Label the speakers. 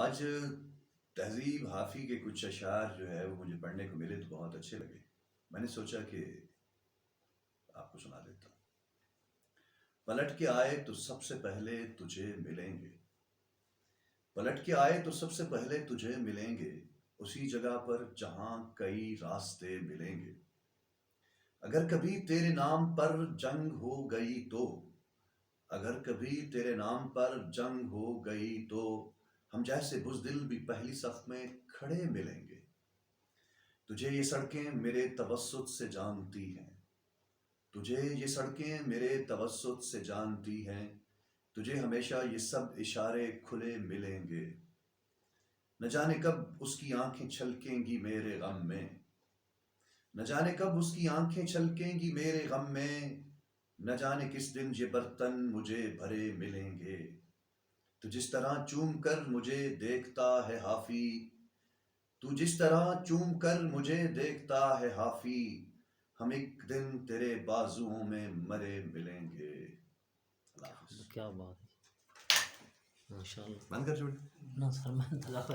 Speaker 1: آج تہذیب حافی کے کچھ اشعار جو ہے وہ مجھے پڑھنے کو ملے تو بہت اچھے لگے. میں نے سوچا کہ آپ کو سنا دیتا ہوں. پلٹ کے آئے تو سب سے پہلے تجھے ملیں گے. پلٹ کے آئے تو سب سے پہلے تجھے ملیں گے. اسی جگہ پر جہاں کئی راستے ملیں گے. اگر کبھی تیرے نام پر جنگ ہو گئی تو، اگر کبھی تیرے نام پر جنگ ہو گئی تو، ہم جیسے بزدل بھی پہلی صف میں کھڑے ملیں گے. تجھے یہ سڑکیں میرے توسط سے جانتی ہیں. تجھے یہ سڑکیں میرے توسط سے جانتی ہیں. تجھے ہمیشہ یہ سب اشارے کھلے ملیں گے. نہ جانے کب اس کی آنکھیں چھلکیں گی میرے غم میں. نہ جانے کب اس کی آنکھیں چھلکیں گی میرے غم میں. نہ جانے کس دن یہ برتن مجھے بھرے ملیں گے. تو جس طرح چوم کر مجھے دیکھتا ہے حافی، تو جس طرح چوم کر مجھے دیکھتا ہے حافی، ہم ایک دن تیرے بازوؤں میں مرے ملیں گے. اللہ حافظ.
Speaker 2: کیا بات ہے، ماشاء اللہ.
Speaker 1: بند کر چھوڑ.
Speaker 2: نہ سر میں انتظار